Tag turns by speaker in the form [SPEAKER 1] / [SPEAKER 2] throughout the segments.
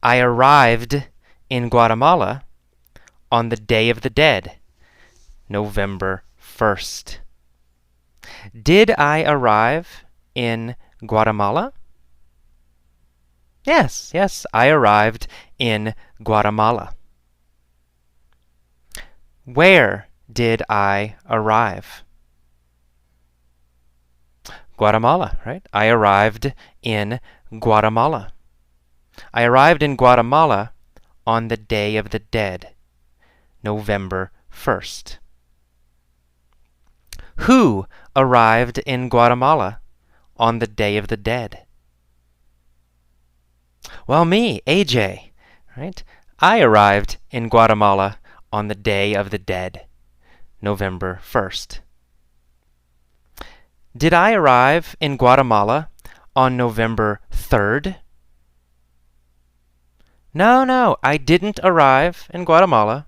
[SPEAKER 1] I arrived in Guatemala on the Day of the Dead, November 1st. Did I arrive in Guatemala? Yes, I arrived in Guatemala. Where did I arrive? Guatemala, right? I arrived in Guatemala. I arrived in Guatemala on the Day of the Dead, November 1st. Who arrived in Guatemala on the Day of the Dead? Well, me, AJ, right? I arrived in Guatemala on the Day of the Dead, November 1st. Did I arrive in Guatemala on November 3rd? No, I didn't arrive in Guatemala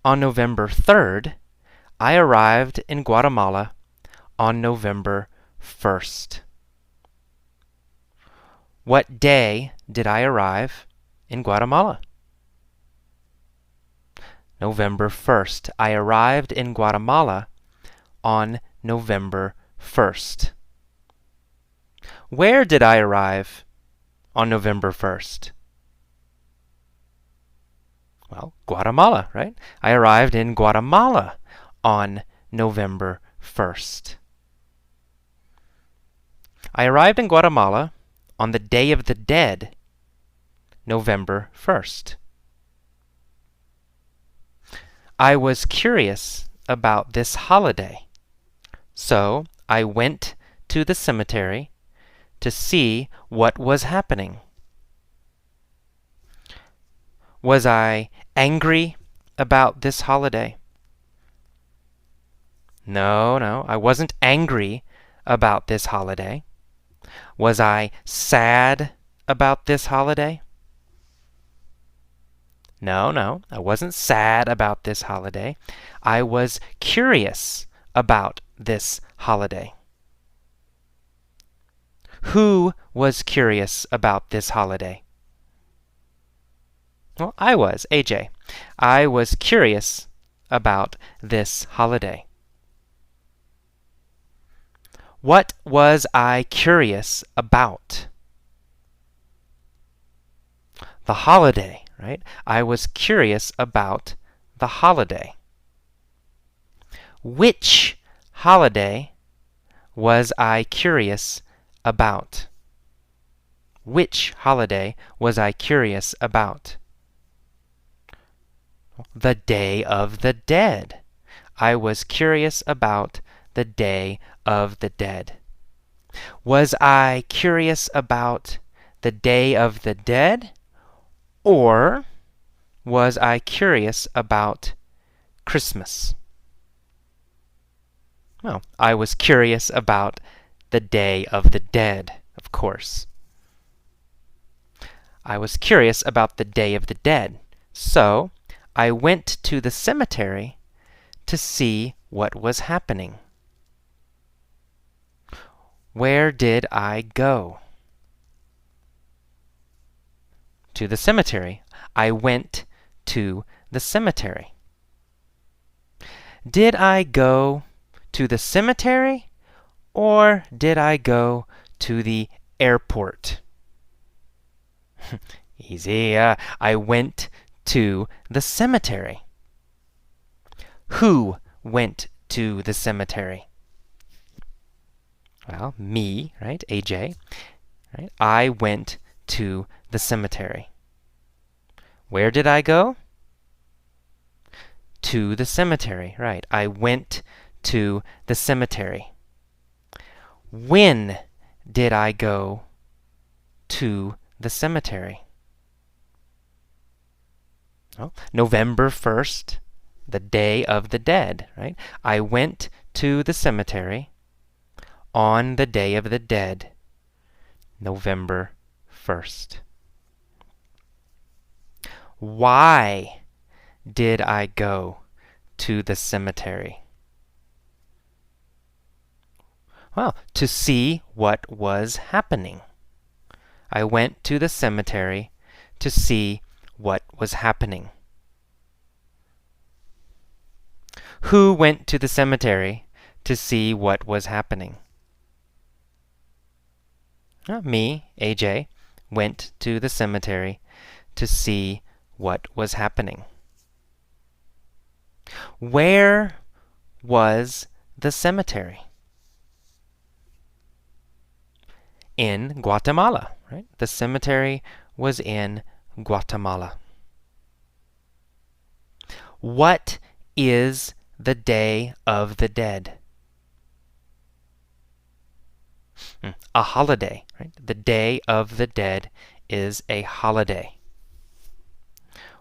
[SPEAKER 1] on November 3rd. I arrived in Guatemala on November 1st. What day did I arrive in Guatemala? November 1st. I arrived in Guatemala on November 1st. Where did I arrive on November 1st? Well, Guatemala, right? I arrived in Guatemala on November 1st. I arrived in Guatemala on the Day of the Dead, November 1st. I was curious about this holiday, so I went to the cemetery to see what was happening. Was I angry about this holiday? No, I wasn't angry about this holiday. Was I sad about this holiday? No, I wasn't sad about this holiday. I was curious about this holiday. Who was curious about this holiday? Well, I was, AJ. I was curious about this holiday. What was I curious about? The holiday, right? I was curious about the holiday. Which holiday was I curious about? Which holiday was I curious about? The Day of the Dead. I was curious about the Day of the Dead. Was I curious about the Day of the Dead, or was I curious about Christmas? Well, I was curious about the Day of the Dead, of course. I was curious about the Day of the Dead, so I went to the cemetery to see what was happening. Where did I go? To the cemetery. I went to the cemetery. Did I go to the cemetery, or did I go to the airport? Easy. I went to the cemetery. Who went to the cemetery? Well, me, right? AJ. Right? I went to the cemetery. Where did I go? To the cemetery, right. I went to the cemetery. When did I go to the cemetery? Oh, November 1st, the Day of the Dead, right? I went to the cemetery on the Day of the Dead, November 1st. Why did I go to the cemetery? Well, to see what was happening. I went to the cemetery to see what was happening. Who went to the cemetery to see what was happening? Me, AJ, went to the cemetery to see what was happening. Where was the cemetery? In Guatemala, right? The cemetery was in Guatemala. What is the Day of the Dead? A holiday, right? The Day of the Dead is a holiday.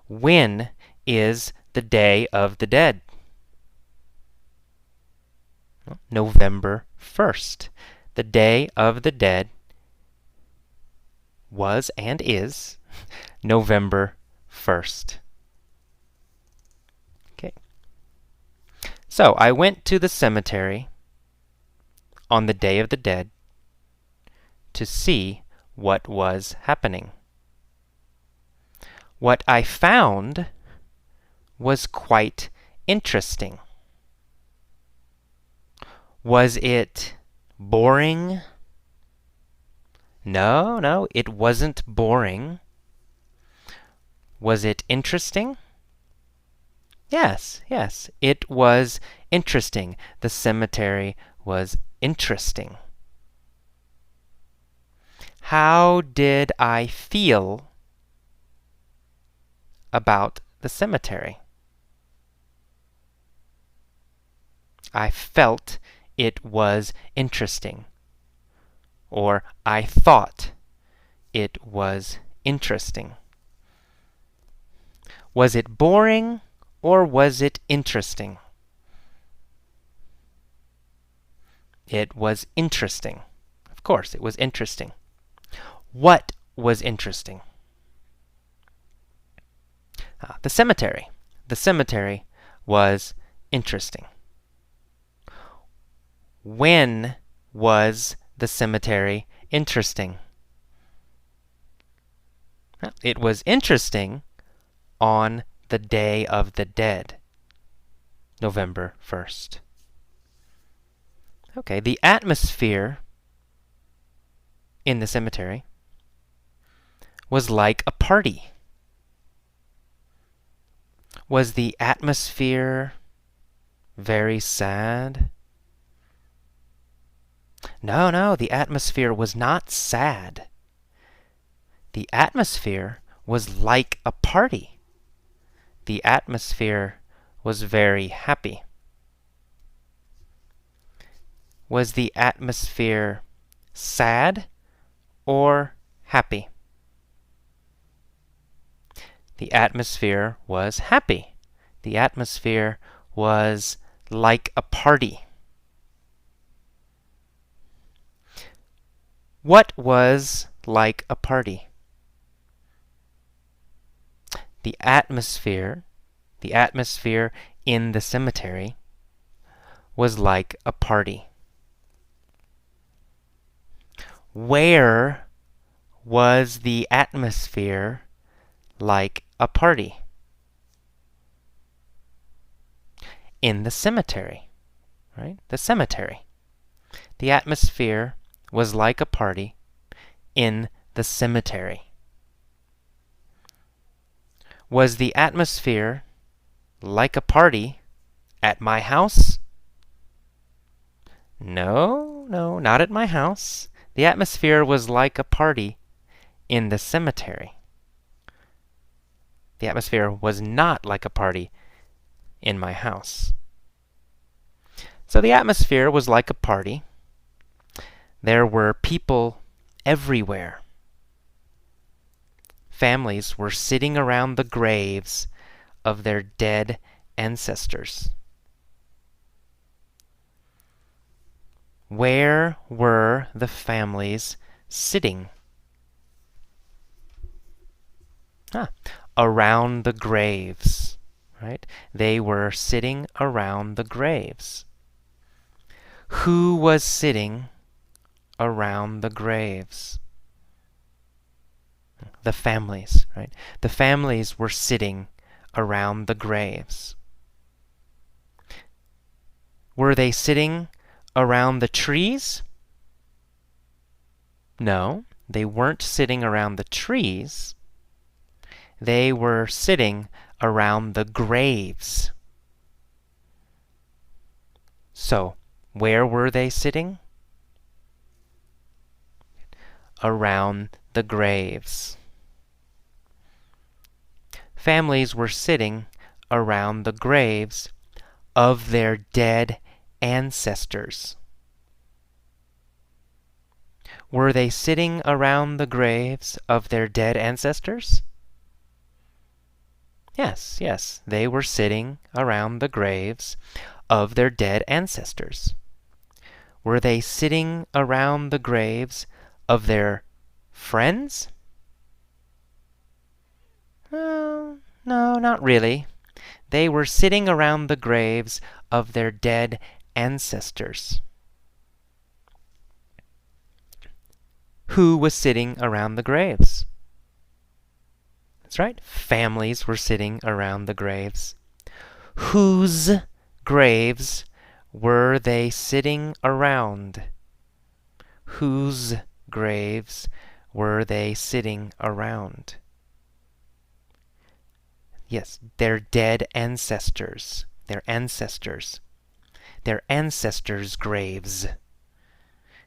[SPEAKER 1] When is the Day of the Dead? November 1st. The Day of the Dead was and is November 1st. Okay. So I went to the cemetery on the Day of the Dead to see what was happening. What I found was quite interesting. Was it boring? No, it wasn't boring. Was it interesting? Yes, it was interesting. The cemetery was interesting. How did I feel about the cemetery? I felt it was interesting. Or I thought it was interesting. Was it boring or was it interesting? It was interesting. Of course, it was interesting. What was interesting? The cemetery. The cemetery was interesting. When was the cemetery interesting? It was interesting on the Day of the Dead, November 1st. Okay, the atmosphere in the cemetery was like a party. Was the atmosphere very sad? No, the atmosphere was not sad. The atmosphere was like a party. The atmosphere was very happy. Was the atmosphere sad or happy? The atmosphere was happy. The atmosphere was like a party. What was like a party? The atmosphere in the cemetery was like a party. Where was the atmosphere like a party? In the cemetery, right? The cemetery. The atmosphere was like a party in the cemetery. Was the atmosphere like a party at my house? No, not at my house. The atmosphere was like a party in the cemetery. The atmosphere was not like a party in my house. So the atmosphere was like a party. There were people everywhere. Families were sitting around the graves of their dead ancestors. Where were the families sitting? Around the graves, right? They were sitting around the graves. Who was sitting around the graves? The families, right? The families were sitting around the graves. Were they sitting around the trees? No, they weren't sitting around the trees. They were sitting around the graves. So, where were they sitting? Around the graves. Families were sitting around the graves of their dead ancestors. Were they sitting around the graves of their dead ancestors? Yes, yes, they were sitting around the graves of their dead ancestors. Were they sitting around the graves of their friends? No, not really. They were sitting around the graves of their dead ancestors. Who was sitting around the graves? That's right, families were sitting around the graves. Whose graves were they sitting around? Whose graves were they sitting around? Yes, their dead ancestors. Their ancestors. Their ancestors' graves.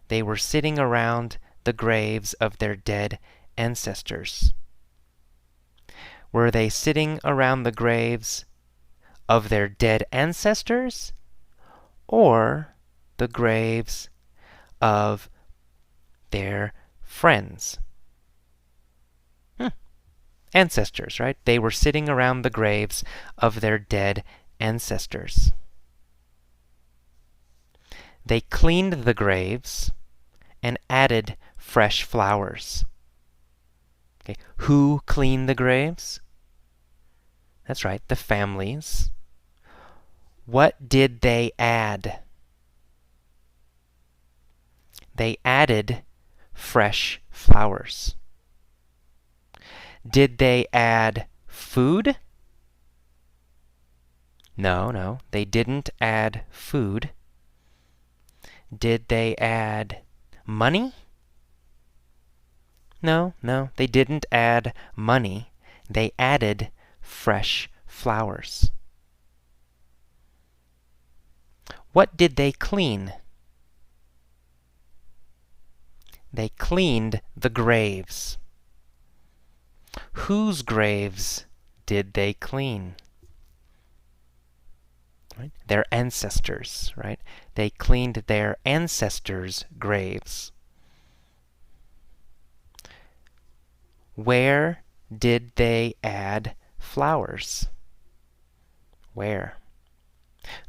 [SPEAKER 1] They were sitting around the graves of their dead ancestors. Were they sitting around the graves of their dead ancestors or the graves of their friends? Ancestors, right? They were sitting around the graves of their dead ancestors. They cleaned the graves and added fresh flowers. Okay. Who cleaned the graves? That's right, the families. What did they add? They added fresh flowers. Did they add food? No, they didn't add food. Did they add money? No, they didn't add money. They added fresh flowers. What did they clean? They cleaned the graves. Whose graves did they clean? Right? Their ancestors, right? They cleaned their ancestors' graves. Where did they add flowers? Where?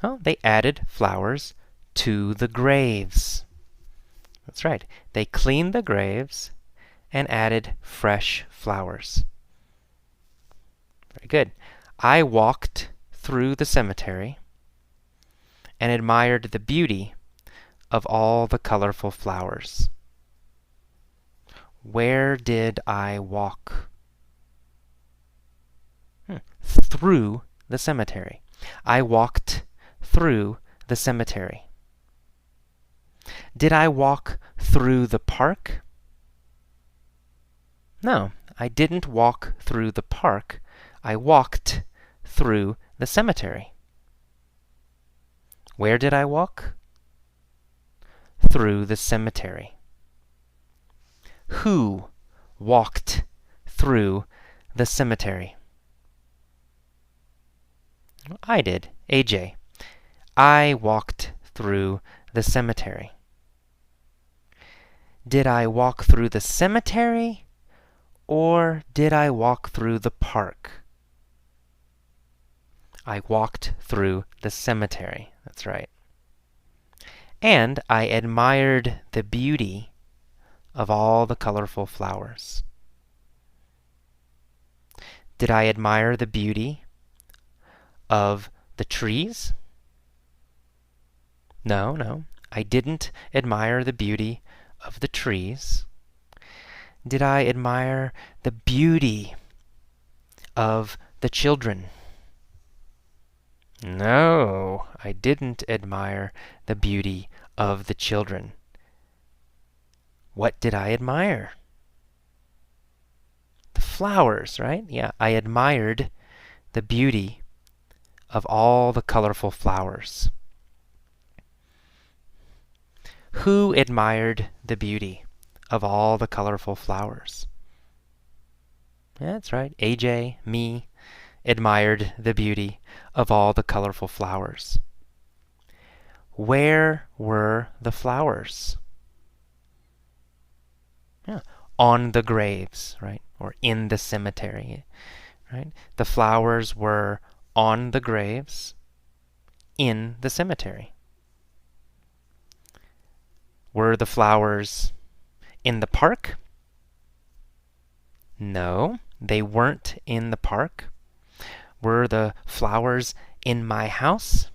[SPEAKER 1] Oh, they added flowers to the graves. That's right. They cleaned the graves and added fresh flowers. Very good. I walked through the cemetery and admired the beauty of all the colorful flowers. Where did I walk? Through the cemetery. I walked through the cemetery. Did I walk through the park? No, I didn't walk through the park. I walked through the cemetery. Where did I walk? Through the cemetery. Who walked through the cemetery? I did, AJ. I walked through the cemetery. Did I walk through the cemetery or did I walk through the park? I walked through the cemetery. That's right. And I admired the beauty of all the colorful flowers. Did I admire the beauty of the trees? No, I didn't admire the beauty of the trees. did I admire the beauty of the children? No, I didn't admire the beauty of the children. What did I admire? The flowers, right? Yeah, I admired the beauty of all the colorful flowers. Who admired the beauty of all the colorful flowers? Yeah, that's right. AJ, me, admired the beauty of all the colorful flowers. Where were the flowers? Yeah, on the graves, right? Or in the cemetery, right? The flowers were on the graves in the cemetery. Were the flowers in the park? No, they weren't in the park. Were the flowers in my house?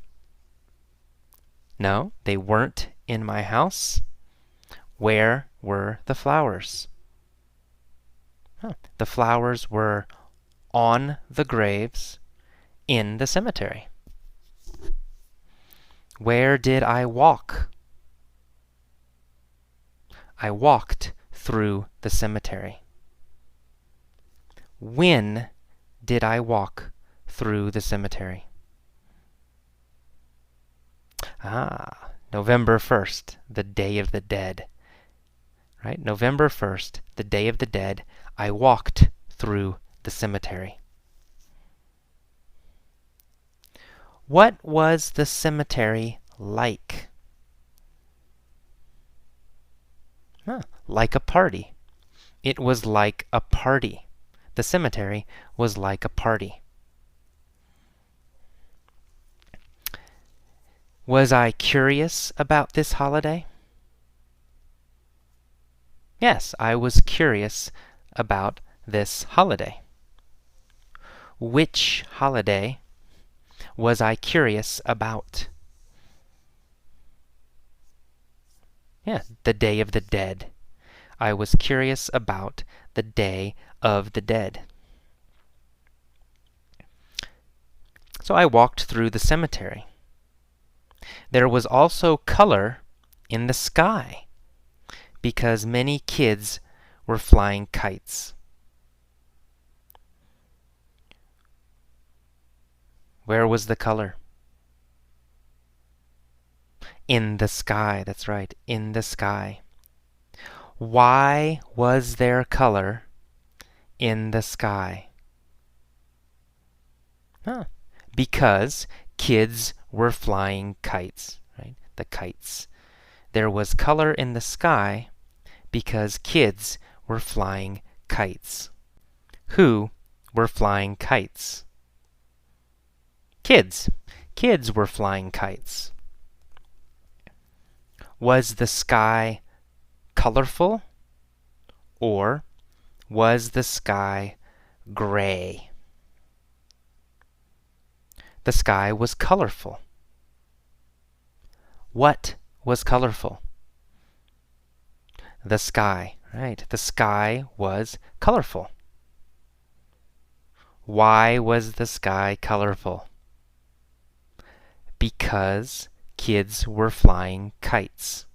[SPEAKER 1] No, they weren't in my house. Where were the flowers? The flowers were on the graves in the cemetery. Where did I walk? I walked through the cemetery. When did I walk through the cemetery? November 1st, the Day of the Dead. Right? November 1st, the Day of the Dead, I walked through the cemetery. What was the cemetery like? Like a party. It was like a party. The cemetery was like a party. Was I curious about this holiday? Yes, I was curious about this holiday. Which holiday was I curious about? Yeah, the Day of the Dead. I was curious about the Day of the Dead. So I walked through the cemetery. There was also color in the sky because many kids were flying kites. Where was the color? In the sky, that's right, in the sky. Why was there color in the sky? Because kids were flying kites, right? The kites. There was color in the sky because kids were flying kites. Who were flying kites? Kids. Kids were flying kites. Was the sky colorful or was the sky gray? The sky was colorful. What was colorful? The sky, right? The sky was colorful. Why was the sky colorful? Because kids were flying kites.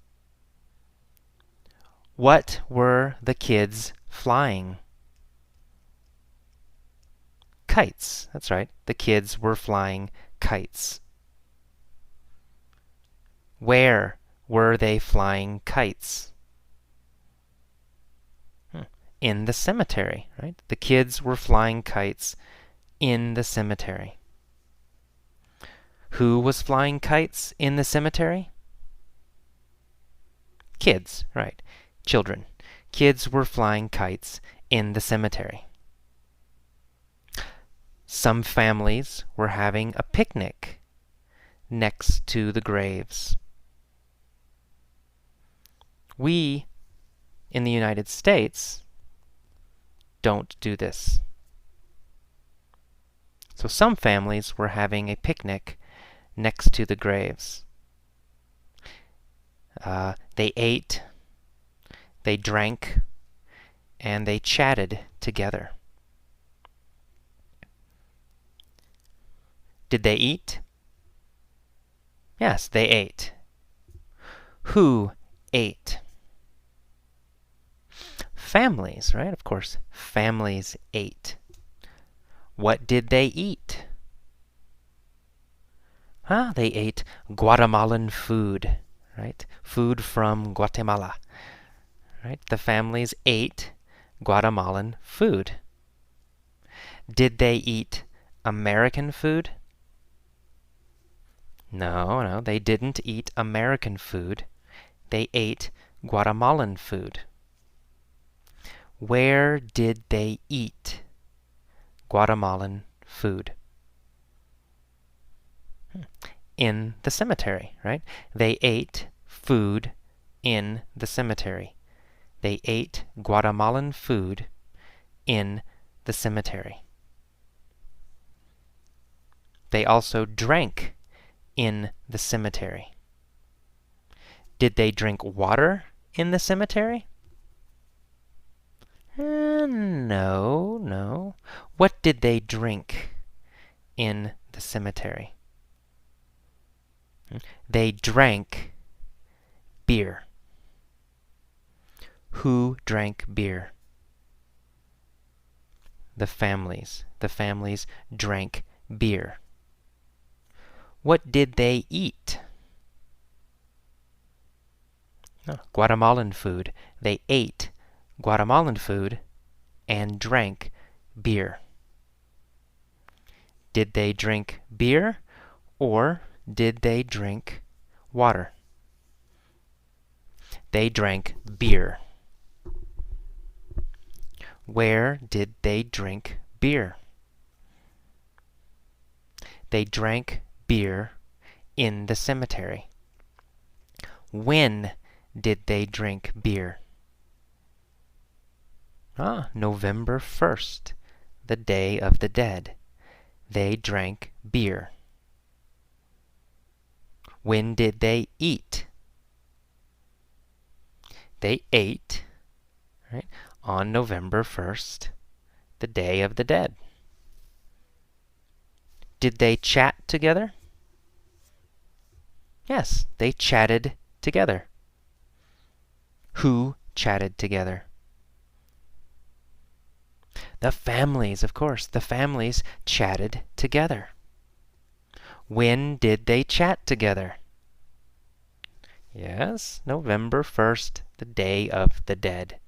[SPEAKER 1] What were the kids flying? Kites. That's right. The kids were flying kites. Where were they flying kites? In the cemetery, right? The kids were flying kites in the cemetery. Who was flying kites in the cemetery? Kids, right. Children. Kids were flying kites in the cemetery. Some families were having a picnic next to the graves. We, in the United States, don't do this. So some families were having a picnic next to the graves. They ate, they drank, and they chatted together. Did they eat? Yes, they ate. Who ate? Families, right? Of course, families ate. What did they eat? They ate Guatemalan food, right? Food from Guatemala, right? The families ate Guatemalan food. Did they eat American food? No, they didn't eat American food. They ate Guatemalan food. Where did they eat Guatemalan food? In the cemetery, right? They ate food in the cemetery. They ate Guatemalan food in the cemetery. They also drank in the cemetery. Did they drink water in the cemetery? No. What did they drink in the cemetery? They drank beer. Who drank beer? The families. The families drank beer. What did they eat? Guatemalan food. They ate Guatemalan food and drank beer. Did they drink beer or did they drink water? They drank beer. Where did they drink beer? They drank beer in the cemetery. When did they drink beer? November 1st, the Day of the Dead. They drank beer. When did they eat? They ate, right, on November 1st, the Day of the Dead. Did they chat together? Yes, they chatted together. Who chatted together? The families, of course. The families chatted together. When did they chat together? Yes, November 1st, the Day of the Dead.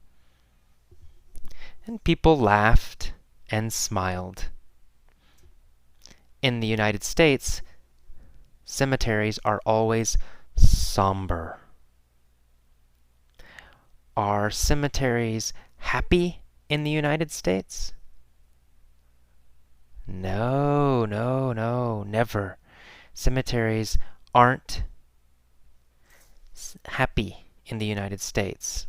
[SPEAKER 1] And people laughed and smiled. In the United States, cemeteries are always somber. Are cemeteries happy in the United States? No, never. Cemeteries aren't happy in the United States.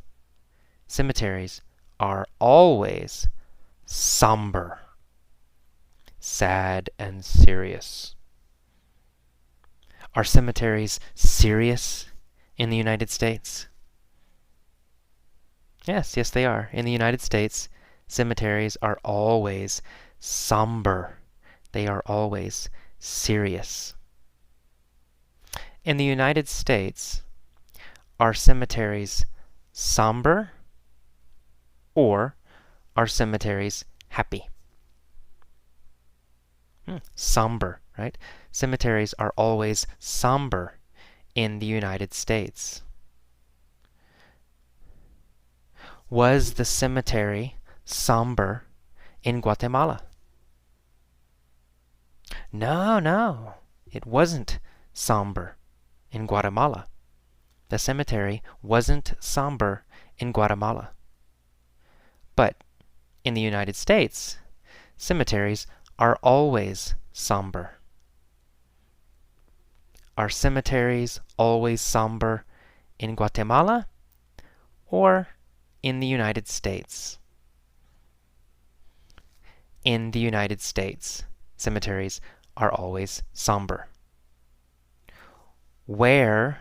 [SPEAKER 1] Cemeteries are always somber, sad and serious. Are cemeteries serious in the United States? Yes, they are. In the United States, cemeteries are always somber. They are always serious. In the United States, are cemeteries somber or are cemeteries happy? Somber, right? Cemeteries are always somber in the United States. Was the cemetery somber in Guatemala? No, it wasn't somber in Guatemala. The cemetery wasn't somber in Guatemala. But in the United States, cemeteries are always somber. Are cemeteries always somber in Guatemala or in the United States? In the United States, cemeteries are always somber. Where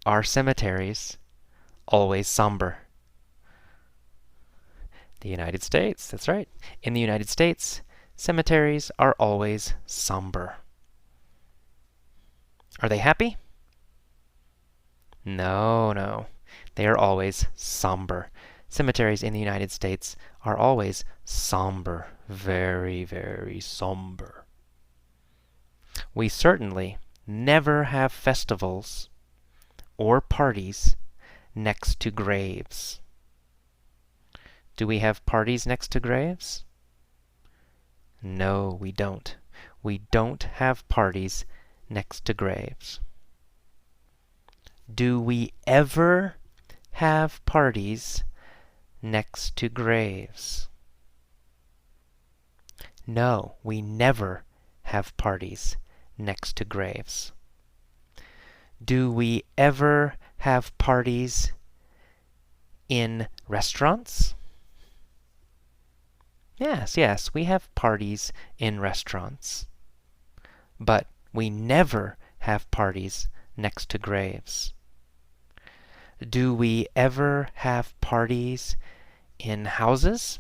[SPEAKER 1] are cemeteries always somber? The United States, that's right. In the United States, cemeteries are always somber. Are they happy? No, no. They are always somber. Cemeteries in the United States are always somber. Very, very somber. We certainly never have festivals or parties next to graves. Do we have parties next to graves? No, we don't. We don't have parties next to graves. Do we ever have parties next to graves? No, we never have parties next to graves. Do we ever have parties in restaurants? Yes, yes, we have parties in restaurants. But we never have parties next to graves. Do we ever have parties in houses?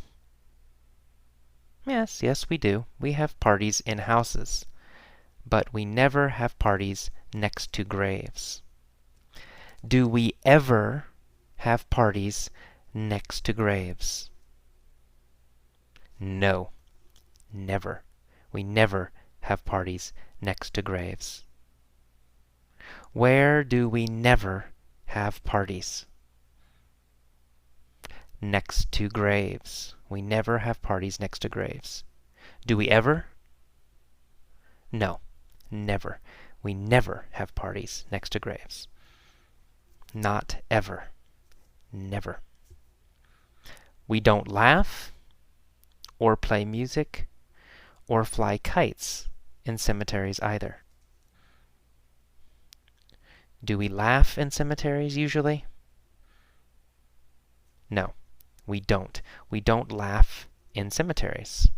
[SPEAKER 1] Yes, yes, we do. We have parties in houses. But we never have parties next to graves. Do we ever have parties next to graves? No, never. We never have parties next to graves. Where do we never have parties? Next to graves. We never have parties next to graves. Do we ever? No, never. We never have parties next to graves. Not ever. Never. We don't laugh, or play music, or fly kites in cemeteries either. Do we laugh in cemeteries usually? No, we don't. We don't laugh in cemeteries.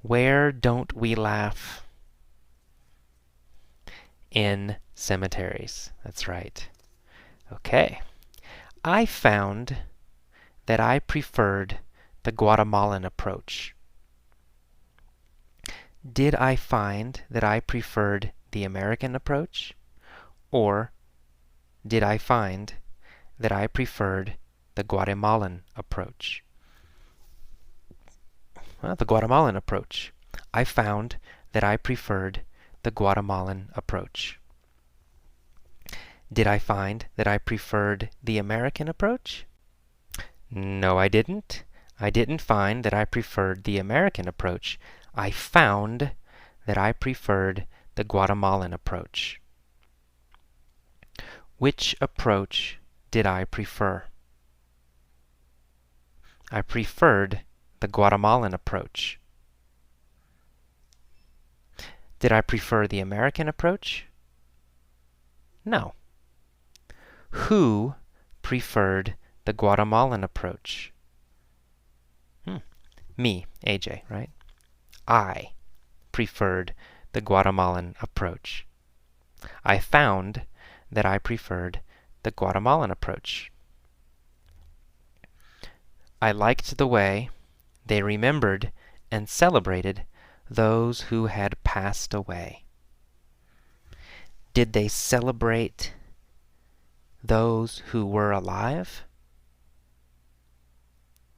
[SPEAKER 1] Where don't we laugh? In cemeteries. That's right. Okay. I found that I preferred the Guatemalan approach. Did I find that I preferred the American approach? Or did I find that I preferred the Guatemalan approach? Well, the Guatemalan approach. I found that I preferred the Guatemalan approach. Did I find that I preferred the American approach? No, I didn't. I didn't find that I preferred the American approach. I found that I preferred the Guatemalan approach. Which approach did I prefer? I preferred the Guatemalan approach. Did I prefer the American approach? No. Who preferred the Guatemalan approach? Me, AJ, right? I preferred the Guatemalan approach. I found that I preferred the Guatemalan approach. I liked the way they remembered and celebrated those who had passed away. Did they celebrate those who were alive?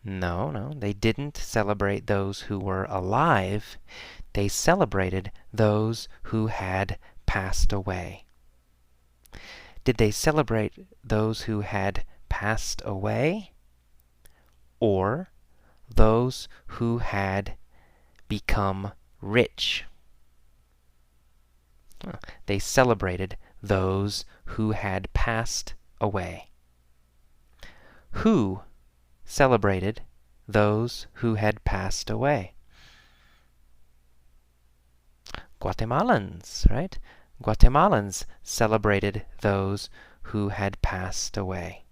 [SPEAKER 1] No, no, they didn't celebrate those who were alive. They celebrated those who had passed away. Did they celebrate those who had passed away? Or those who had become rich? They celebrated those who had passed away. Who celebrated those who had passed away? Guatemalans, right? Guatemalans celebrated those who had passed away.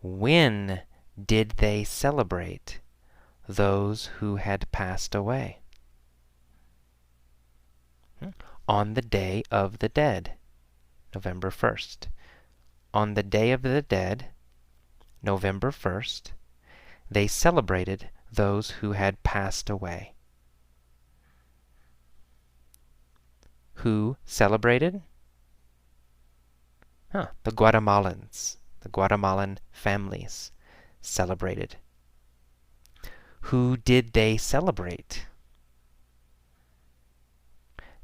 [SPEAKER 1] When did they celebrate those who had passed away? On the Day of the Dead, November 1st. On the Day of the Dead, November 1st, they celebrated those who had passed away. Who celebrated? The Guatemalans. The Guatemalan families celebrated. Who did they celebrate?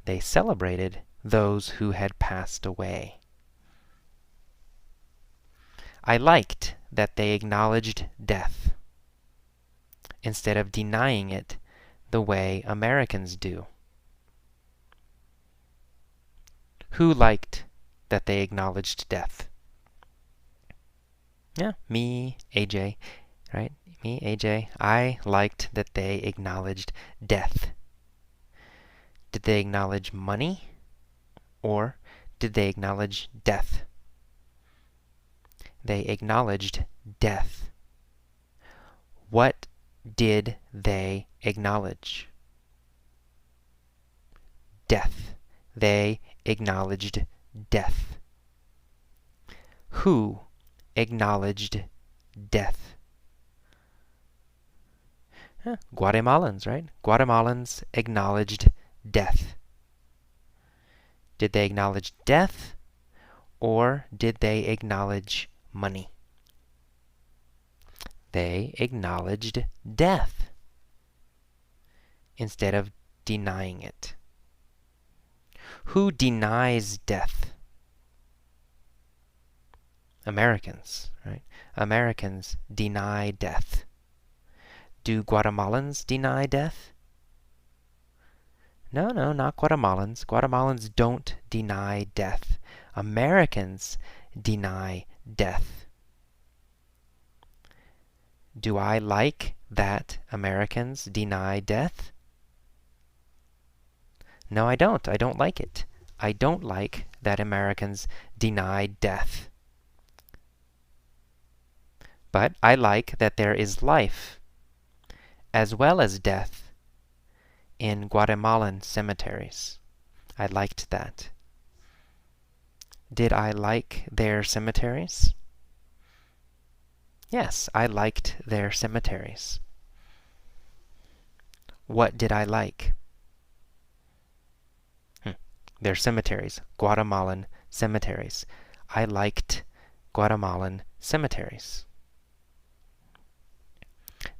[SPEAKER 1] They celebrated those who had passed away. I liked that they acknowledged death instead of denying it the way Americans do. Who liked that they acknowledged death? Yeah, me, AJ, right? Me, AJ. I liked that they acknowledged death. Did they acknowledge money? Or did they acknowledge death? They acknowledged death. What did they acknowledge? Death. They acknowledged death. Who acknowledged death? Guatemalans, right? Guatemalans acknowledged death. Did they acknowledge death, or did they acknowledge money? They acknowledged death instead of denying it. Who denies death? Americans, right? Americans deny death. Do Guatemalans deny death? No, not Guatemalans. Guatemalans don't deny death. Americans deny death. Do I like that Americans deny death? No, I don't. I don't like it. I don't like that Americans deny death. But I like that there is life, as well as death, in Guatemalan cemeteries. I liked that. Did I like their cemeteries? Yes, I liked their cemeteries. What did I like? Their cemeteries, Guatemalan cemeteries. I liked Guatemalan cemeteries.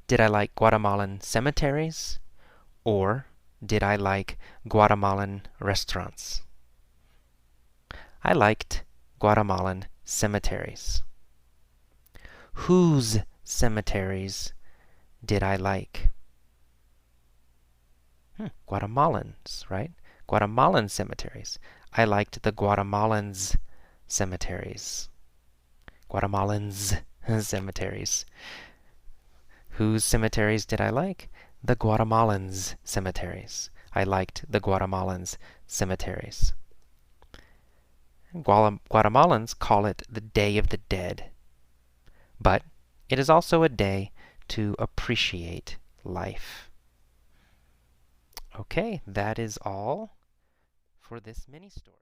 [SPEAKER 1] Did I like Guatemalan cemeteries, or did I like Guatemalan restaurants? I liked Guatemalan cemeteries. Whose cemeteries did I like? Guatemalans, right? Guatemalan cemeteries. I liked the Guatemalans' cemeteries. Guatemalans' cemeteries. Whose cemeteries did I like? The Guatemalans' cemeteries. I liked the Guatemalans' cemeteries. Guatemalans call it the Day of the Dead, but it is also a day to appreciate life. Okay, that is all for this mini story.